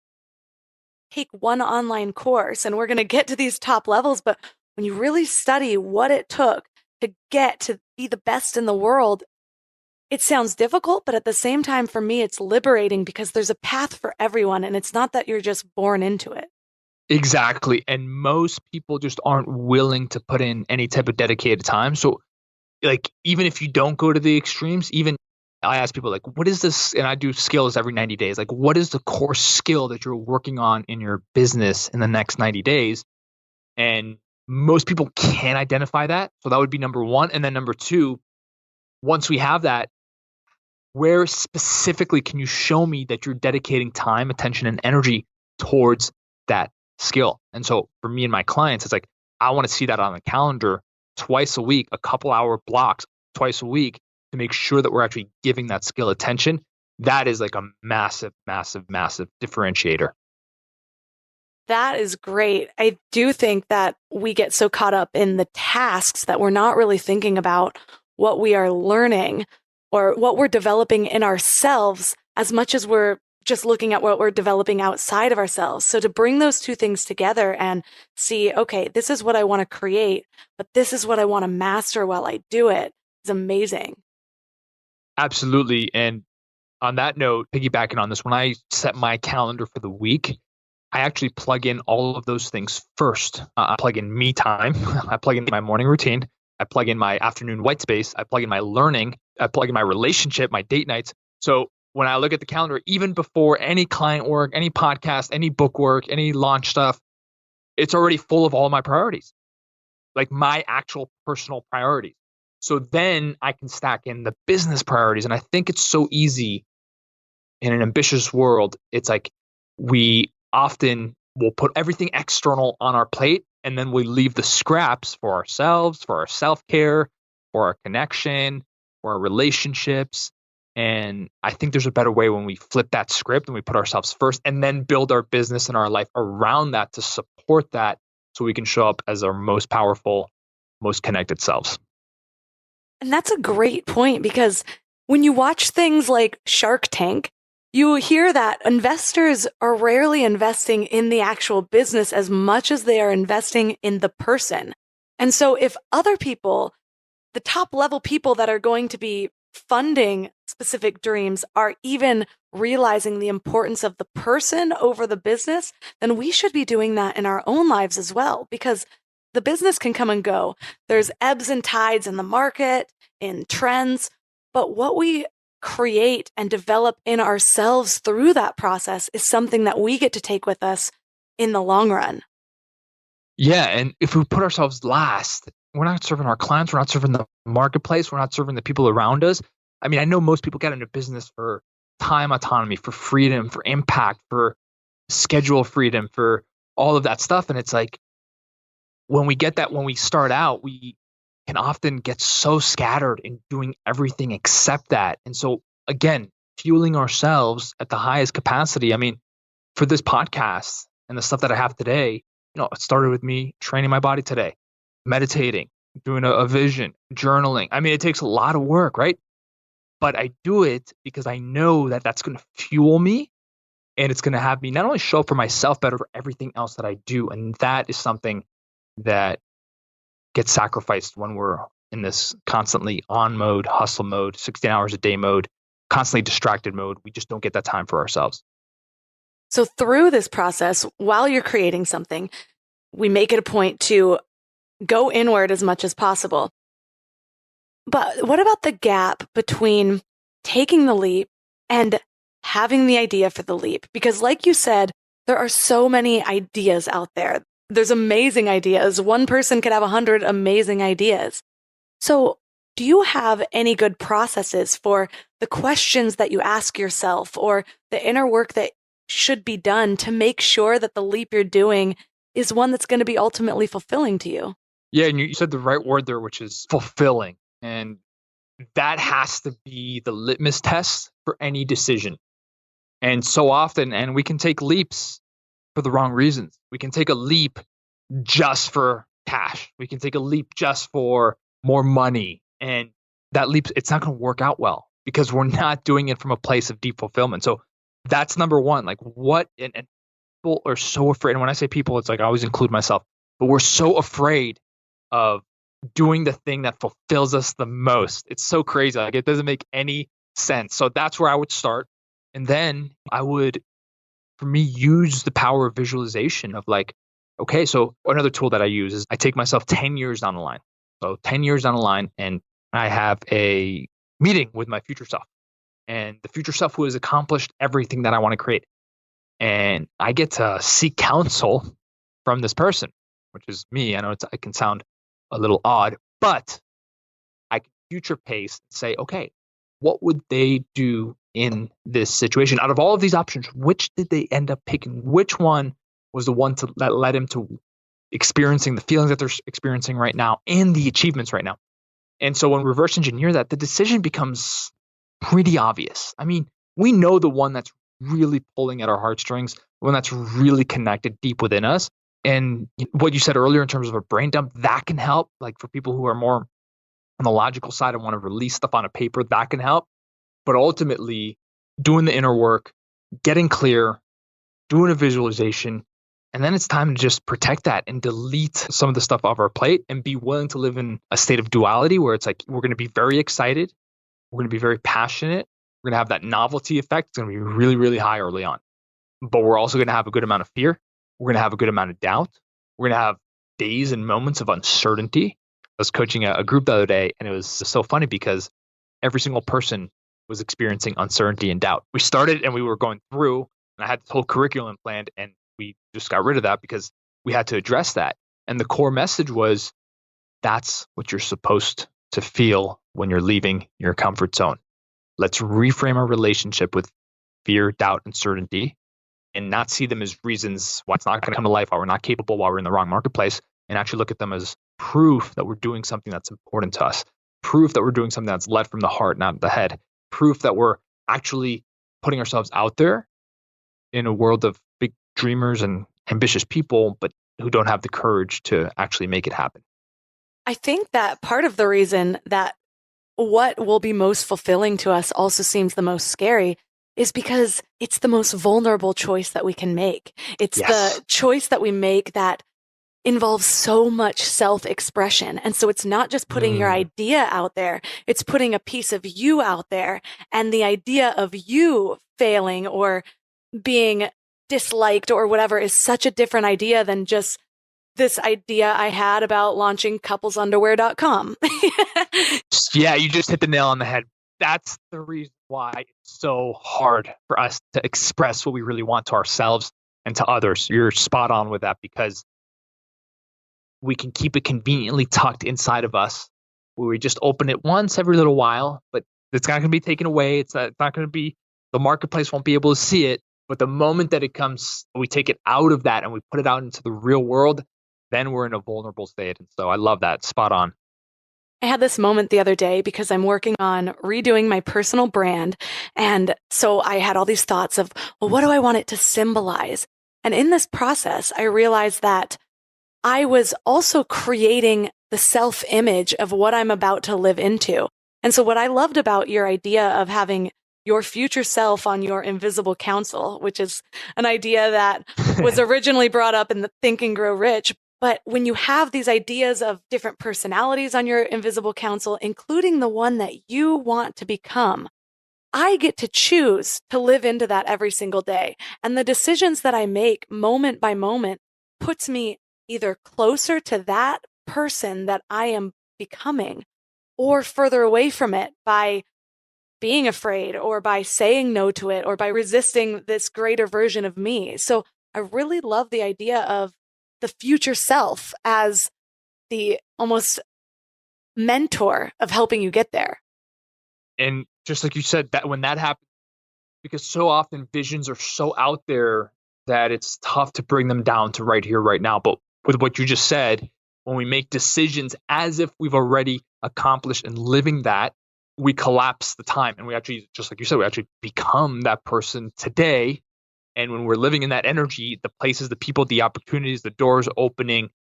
take one online course and we're going to get to these top levels. But when you really study what it took to get to be the best in the world, it sounds difficult, but at the same time, for me, it's liberating because there's a path for everyone. And it's not that you're just born into it. Exactly. And most people just aren't willing to put in any type of dedicated time. So like, even if you don't go to the extremes, even I ask people, like, what is this? And I do skills every 90 days. Like, what is the core skill that you're working on in your business in the next 90 days? And most people can't identify that. So that would be number one. And then number two, once we have that, where specifically can you show me that you're dedicating time, attention, and energy towards that skill? And so for me and my clients, it's like, I want to see that on the calendar twice a week, a couple hour blocks twice a week, to make sure that we're actually giving that skill attention. That is like a massive, massive, massive differentiator. That is great. I do think that we get so caught up in the tasks that we're not really thinking about what we are learning or what we're developing in ourselves as much as we're just looking at what we're developing outside of ourselves. So to bring those two things together and see, okay, this is what I want to create, but this is what I want to master while I do it, is amazing. Absolutely. And on that note, piggybacking on this, when I set my calendar for the week, I actually plug in all of those things first. I plug in me time. I plug in my morning routine. I plug in my afternoon white space. I plug in my learning. I plug in my relationship, my date nights. So when I look at the calendar, even before any client work, any podcast, any book work, any launch stuff, it's already full of all my priorities, like my actual personal priorities. So then I can stack in the business priorities. And I think it's so easy in an ambitious world. It's like we often we'll put everything external on our plate, and then we leave the scraps for ourselves, for our self-care, for our connection, for our relationships. And I think there's a better way when we flip that script and we put ourselves first and then build our business and our life around that to support that so we can show up as our most powerful, most connected selves. And that's a great point, because when you watch things like Shark Tank, you hear that investors are rarely investing in the actual business as much as they are investing in the person. And so if other people, the top level people that are going to be funding specific dreams, are even realizing the importance of the person over the business, then we should be doing that in our own lives as well, because the business can come and go. There's ebbs and tides in the market, in trends, but what we create and develop in ourselves through that process is something that we get to take with us in the long run. Yeah. And if we put ourselves last, we're not serving our clients, we're not serving the marketplace, we're not serving the people around us. I mean, I know most people get into business for time autonomy, for freedom, for impact, for schedule freedom, for all of that stuff. And it's like, when we get that, when we start out, we can often get so scattered in doing everything except that. And so again, fueling ourselves at the highest capacity. I mean, for this podcast and the stuff that I have today, it started with me training my body today, meditating, doing a vision, journaling. I mean, it takes a lot of work, right? But I do it because I know that that's going to fuel me, and it's going to have me not only show up for myself, but for everything else that I do. And that is something that gets sacrificed when we're in this constantly on mode, hustle mode, 16 hours a day mode, constantly distracted mode. We just don't get that time for ourselves. So through this process, while you're creating something, we make it a point to go inward as much as possible. But what about the gap between taking the leap and having the idea for the leap? Because like you said, there are so many ideas out there. There's amazing ideas. One person could have 100 amazing ideas. So do you have any good processes for the questions that you ask yourself or the inner work that should be done to make sure that the leap you're doing is one that's going to be ultimately fulfilling to you? Yeah, and you said the right word there, which is fulfilling. And that has to be the litmus test for any decision. And so often, and we can take leaps for the wrong reasons. We can take a leap just for cash. We can take a leap just for more money. And that leap, it's not going to work out well because we're not doing it from a place of deep fulfillment. So that's number one. Like and people are so afraid. And when I say people, it's like I always include myself, but we're so afraid of doing the thing that fulfills us the most. It's so crazy. Like it doesn't make any sense. So that's where I would start. And then I would, for me, use the power of visualization of like, okay, so another tool that I use is I take myself 10 years down the line. So 10 years down the line, and I have a meeting with my future self. And the future self who has accomplished everything that I want to create. And I get to seek counsel from this person, which is me. I know it can sound a little odd, but I can future pace and say, okay, what would they do in this situation? Out of all of these options, which did they end up picking? Which one was the one that led him to experiencing the feelings that they're experiencing right now and the achievements right now? And so when we reverse engineer that, the decision becomes pretty obvious. I mean, we know the one that's really pulling at our heartstrings, the one that's really connected deep within us. And what you said earlier in terms of a brain dump, that can help. Like for people who are more on the logical side and want to release stuff on a paper, that can help. But ultimately, doing the inner work, getting clear, doing a visualization, and then it's time to just protect that and delete some of the stuff off our plate and be willing to live in a state of duality where it's like we're going to be very excited, we're going to be very passionate, we're going to have that novelty effect. It's going to be really, really high early on. But we're also going to have a good amount of fear. We're going to have a good amount of doubt. We're going to have days and moments of uncertainty. I was coaching a group the other day, and it was so funny because every single person was experiencing uncertainty and doubt. We started and we were going through, and I had this whole curriculum planned, and we just got rid of that because we had to address that. And the core message was, that's what you're supposed to feel when you're leaving your comfort zone. Let's reframe our relationship with fear, doubt, and uncertainty. and not see them as reasons why it's not going to come to life, why we're not capable, why we're in the wrong marketplace, and actually look at them as proof that we're doing something that's important to us, proof that we're doing something that's led from the heart, not the head, proof that we're actually putting ourselves out there in a world of big dreamers and ambitious people, but who don't have the courage to actually make it happen. I think that part of the reason that what will be most fulfilling to us also seems the most scary is because it's the most vulnerable choice that we can make. It's Yes. the choice that we make that involves so much self-expression. And so it's not just putting your idea out there, it's putting a piece of you out there. And the idea of you failing or being disliked or whatever is such a different idea than just this idea I had about launching couplesunderwear.com. Yeah, you just hit the nail on the head. That's the reason why it's so hard for us to express what we really want to ourselves and to others. You're spot on with that, because we can keep it conveniently tucked inside of us, where we just open it once every little while, but it's not going to be taken away. It's not going to be, the marketplace won't be able to see it. But the moment that it comes, we take it out of that and we put it out into the real world, then we're in a vulnerable state. And so I love that. Spot on. I had this moment the other day because I'm working on redoing my personal brand. And so I had all these thoughts of, well, what do I want it to symbolize? And in this process, I realized that I was also creating the self-image of what I'm about to live into. And so what I loved about your idea of having your future self on your invisible council, which is an idea that was originally brought up in the Think and Grow Rich. But when you have these ideas of different personalities on your invisible council, including the one that you want to become, I get to choose to live into that every single day. And the decisions that I make moment by moment puts me either closer to that person that I am becoming or further away from it by being afraid or by saying no to it or by resisting this greater version of me. So I really love the idea of the future self as the almost mentor of helping you get there. And just like you said, that when that happens, because so often visions are so out there that it's tough to bring them down to right here, right now. But with what you just said, when we make decisions as if we've already accomplished and living that, we collapse the time. And we actually, just like you said, we actually become that person today. And when we're living in that energy, the places, the people, the opportunities, the doors opening,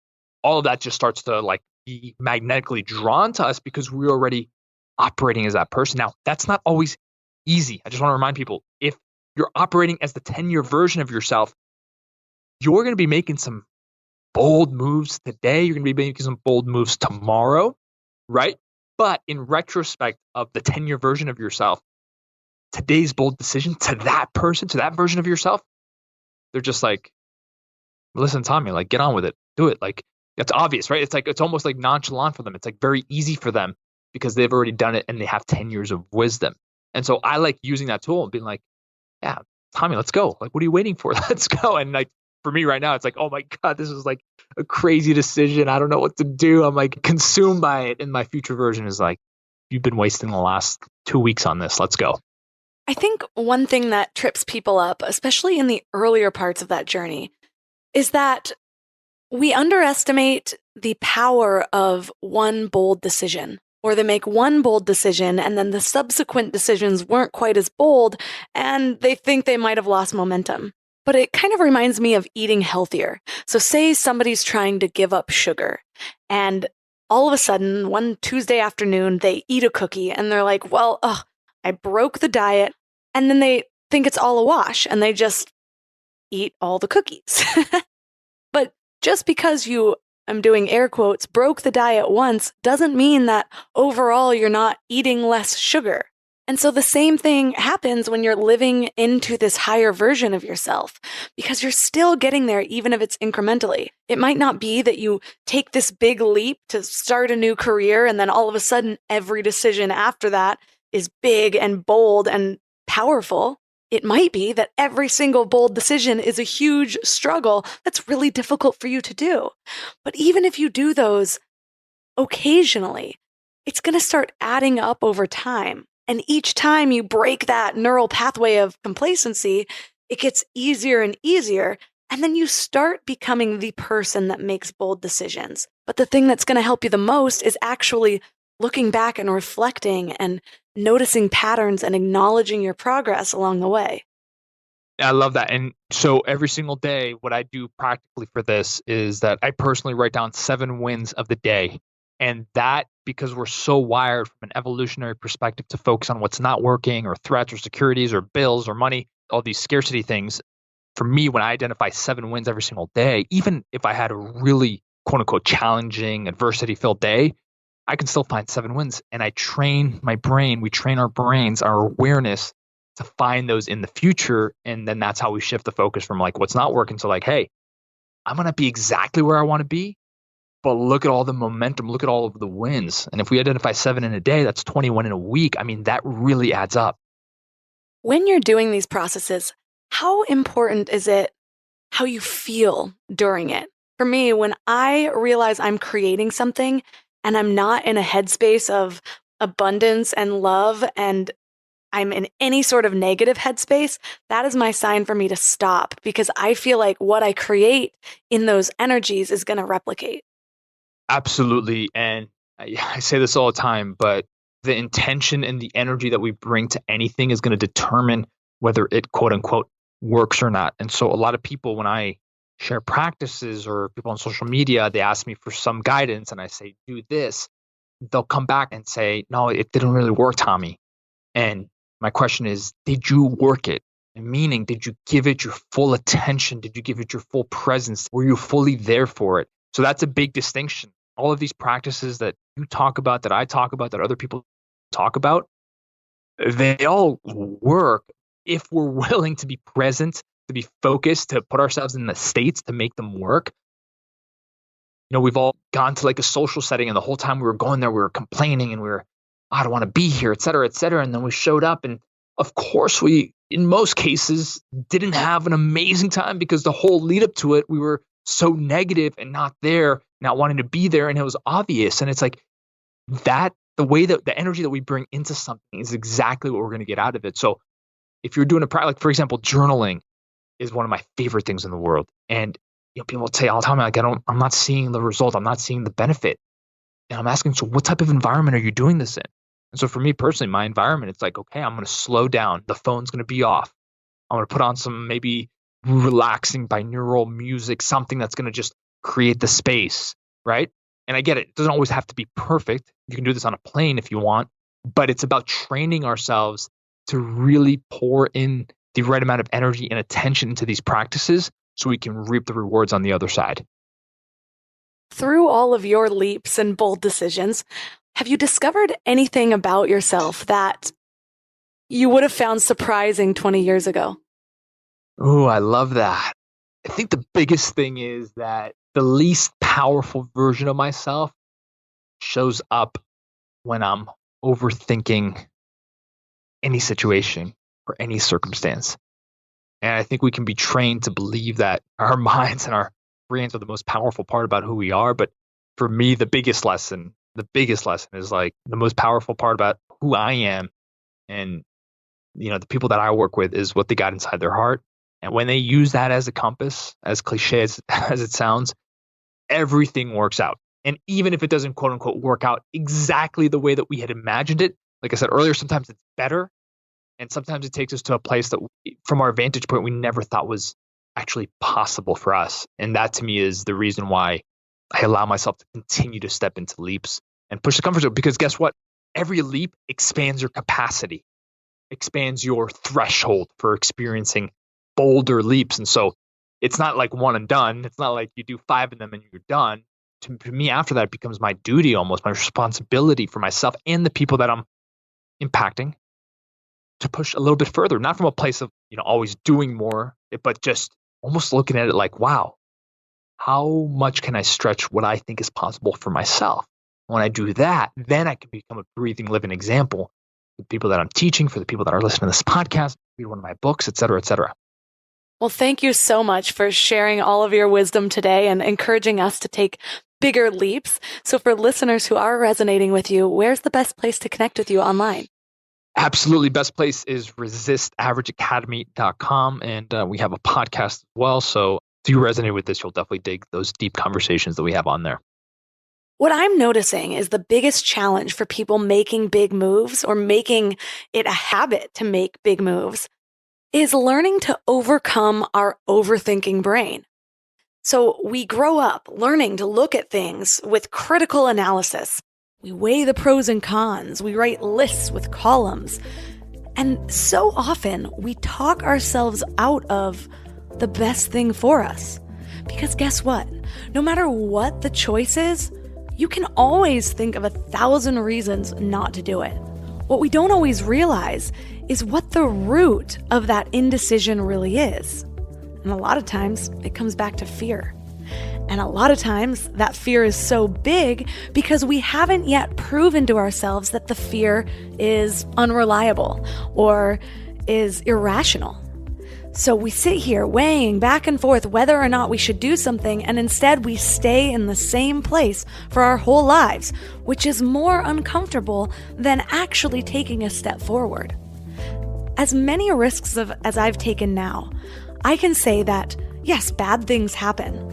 all of that just starts to like be magnetically drawn to us because we're already operating as that person. Now, that's not always easy. I just want to remind people, if you're operating as the 10-year version of yourself, you're going to be making some bold moves today. You're going to be making some bold moves tomorrow, right? But in retrospect of the 10-year version of yourself, today's bold decision to that person, to that version of yourself, they're just like, listen, Tommy, like, get on with it. Do it. Like, it's obvious, right? It's like, it's almost like nonchalant for them. It's like very easy for them because they've already done it and they have 10 years of wisdom. And so I like using that tool and being like, yeah, Tommy, let's go. Like, what are you waiting for? Let's go. And like, for me right now, it's like, oh my God, this is like a crazy decision. I don't know what to do. I'm like consumed by it. And my future version is like, you've been wasting the last 2 weeks on this. Let's go. I think one thing that trips people up, especially in the earlier parts of that journey, is that we underestimate the power of one bold decision, or they make one bold decision and then the subsequent decisions weren't quite as bold and they think they might have lost momentum. But it kind of reminds me of eating healthier. So say somebody's trying to give up sugar and all of a sudden one Tuesday afternoon they eat a cookie and they're like, well, I broke the diet, and then they think it's all a wash and they just eat all the cookies. But just because you, I'm doing air quotes, broke the diet once doesn't mean that overall you're not eating less sugar. And so the same thing happens when you're living into this higher version of yourself, because you're still getting there, even if it's incrementally. It might not be that you take this big leap to start a new career and then all of a sudden every decision after that is big and bold and powerful. It might be that every single bold decision is a huge struggle that's really difficult for you to do. But even if you do those occasionally, it's going to start adding up over time. And each time you break that neural pathway of complacency, it gets easier and easier. And then you start becoming the person that makes bold decisions. But the thing that's going to help you the most is actually looking back and reflecting and noticing patterns and acknowledging your progress along the way. I love that. And so every single day, what I do practically for this is that I personally write down 7 wins of the day. And that, because we're so wired from an evolutionary perspective to focus on what's not working or threats or securities or bills or money, all these scarcity things. For me, when I identify 7 wins every single day, even if I had a really quote unquote challenging, adversity filled day, I can still find 7 wins. And I train my brain, we train our brains, our awareness to find those in the future. And then that's how we shift the focus from like what's not working to like, hey, I'm going to be exactly where I want to be, but look at all the momentum, look at all of the wins. And if we identify 7 in a day, that's 21 in a week. I mean, that really adds up. When you're doing these processes, how important is it how you feel during it? For me, when I realize I'm creating something and I'm not in a headspace of abundance and love and I'm in any sort of negative headspace, that is my sign for me to stop because I feel like what I create in those energies is going to replicate. Absolutely. And I say this all the time, but the intention and the energy that we bring to anything is going to determine whether it quote unquote works or not. And so a lot of people, when I share practices or people on social media, they ask me for some guidance and I say, do this. They'll come back and say, no, it didn't really work, Tommy. And my question is, did you work it? Meaning, did you give it your full attention? Did you give it your full presence? Were you fully there for it? So that's a big distinction. All of these practices that you talk about, that I talk about, that other people talk about, they all work if we're willing to be present, to be focused, to put ourselves in the states to make them work. You know, we've all gone to like a social setting and the whole time we were going there, we were complaining and we were, I don't want to be here, et cetera, et cetera. And then we showed up and of course we, in most cases, didn't have an amazing time because the whole lead up to it, we were so negative and not there, not wanting to be there. And it was obvious. And it's like that, the way that the energy that we bring into something is exactly what we're going to get out of it. So if you're doing a practice, like for example, journaling is one of my favorite things in the world. And you know, people will say all the time, like, I'm not seeing the result. I'm not seeing the benefit. And I'm asking, so what type of environment are you doing this in? And so for me personally, my environment, it's like, okay, I'm going to slow down. The phone's going to be off. I'm going to put on some maybe relaxing binaural music, something that's going to just create the space, right? And I get it. It doesn't always have to be perfect. You can do this on a plane if you want, but it's about training ourselves to really pour in the right amount of energy and attention into these practices so we can reap the rewards on the other side. Through all of your leaps and bold decisions, have you discovered anything about yourself that you would have found surprising 20 years ago? Oh, I love that. I think the biggest thing is that the least powerful version of myself shows up when I'm overthinking any situation or any circumstance. And I think we can be trained to believe that our minds and our brains are the most powerful part about who we are. But for me, the biggest lesson is like the most powerful part about who I am and, you know, the people that I work with is what they got inside their heart. And when they use that as a compass, as cliche as it sounds, everything works out. And even if it doesn't quote unquote work out exactly the way that we had imagined it, like I said earlier, sometimes it's better. And sometimes it takes us to a place that from our vantage point, we never thought was actually possible for us. And that to me is the reason why I allow myself to continue to step into leaps and push the comfort zone. Because guess what? Every leap expands your capacity, expands your threshold for experiencing bolder leaps. And so it's not like one and done. It's not like you do 5 of them and you're done. To me, after that, it becomes my duty, almost my responsibility for myself and the people that I'm impacting to push a little bit further, not from a place of, you know, always doing more, but just almost looking at it like, wow, how much can I stretch what I think is possible for myself? When I do that, then I can become a breathing, living example for the people that I'm teaching, for the people that are listening to this podcast, read one of my books, et cetera, et cetera. Well, thank you so much for sharing all of your wisdom today and encouraging us to take bigger leaps. So for listeners who are resonating with you, where's the best place to connect with you online? Absolutely. Best place is resistaverageacademy.com. And we have a podcast as well. So if you resonate with this, you'll definitely dig those deep conversations that we have on there. What I'm noticing is the biggest challenge for people making big moves or making it a habit to make big moves is learning to overcome our overthinking brain. So we grow up learning to look at things with critical analysis. We weigh the pros and cons. We write lists with columns. And so often we talk ourselves out of the best thing for us. Because guess what? No matter what the choice is, you can always think of 1,000 reasons not to do it. What we don't always realize is what the root of that indecision really is. And a lot of times it comes back to fear. And a lot of times that fear is so big because we haven't yet proven to ourselves that the fear is unreliable or is irrational. So we sit here weighing back and forth whether or not we should do something, and instead we stay in the same place for our whole lives, which is more uncomfortable than actually taking a step forward. As many risks as I've taken now, I can say that, yes, bad things happen.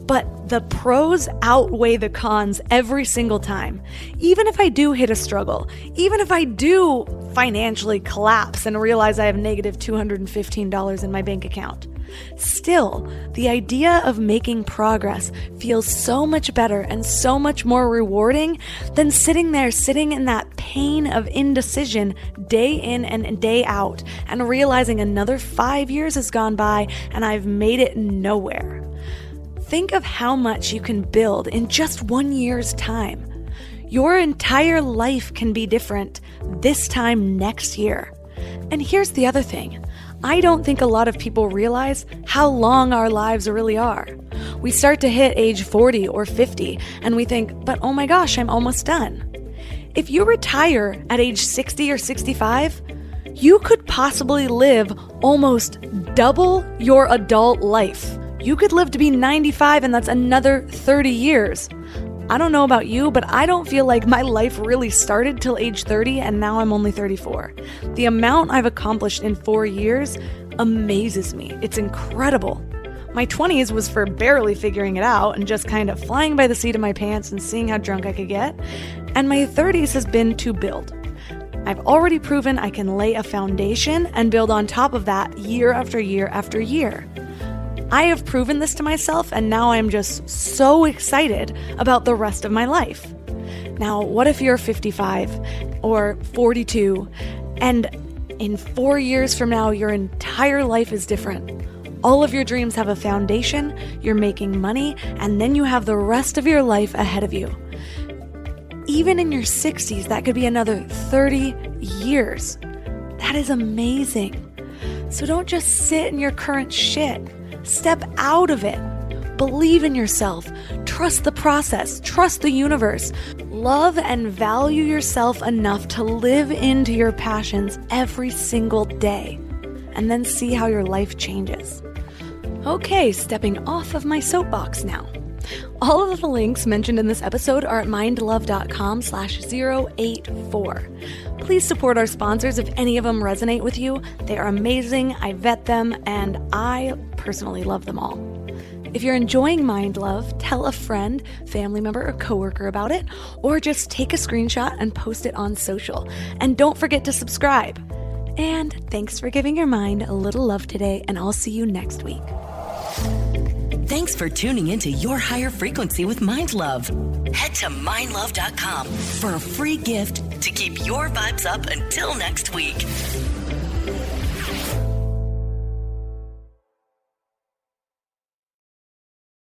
But the pros outweigh the cons every single time. Even if I do hit a struggle, even if I do financially collapse and realize I have negative $215 in my bank account, still, the idea of making progress feels so much better and so much more rewarding than sitting in that pain of indecision day in and day out and realizing another 5 years has gone by and I've made it nowhere. Think of how much you can build in just 1 year's time. Your entire life can be different this time next year. And here's the other thing. I don't think a lot of people realize how long our lives really are. We start to hit age 40 or 50 and we think, but oh my gosh, I'm almost done. If you retire at age 60 or 65, you could possibly live almost double your adult life. You could live to be 95 and that's another 30 years. I don't know about you, but I don't feel like my life really started till age 30 and now I'm only 34. The amount I've accomplished in 4 years amazes me. It's incredible. My 20s was for barely figuring it out and just kind of flying by the seat of my pants and seeing how drunk I could get. And my 30s has been to build. I've already proven I can lay a foundation and build on top of that year after year after year. I have proven this to myself, and now I'm just so excited about the rest of my life. Now, what if you're 55 or 42, and in 4 years from now, your entire life is different? All of your dreams have a foundation, you're making money, and then you have the rest of your life ahead of you. Even in your 60s, that could be another 30 years. That is amazing. So don't just sit in your current shit. Step out of it. Believe in yourself. Trust the process. Trust the universe. Love and value yourself enough to live into your passions every single day. And then see how your life changes. Okay, stepping off of my soapbox now. All of the links mentioned in this episode are at mindlove.com/084. Please support our sponsors if any of them resonate with you. They are amazing, I vet them, and I personally love them all. If you're enjoying Mind Love, tell a friend, family member, or coworker about it, or just take a screenshot and post it on social. And don't forget to subscribe. And thanks for giving your mind a little love today, and I'll see you next week. Thanks for tuning into Your Higher Frequency with Mind Love. Head to mindlove.com for a free gift to keep your vibes up until next week.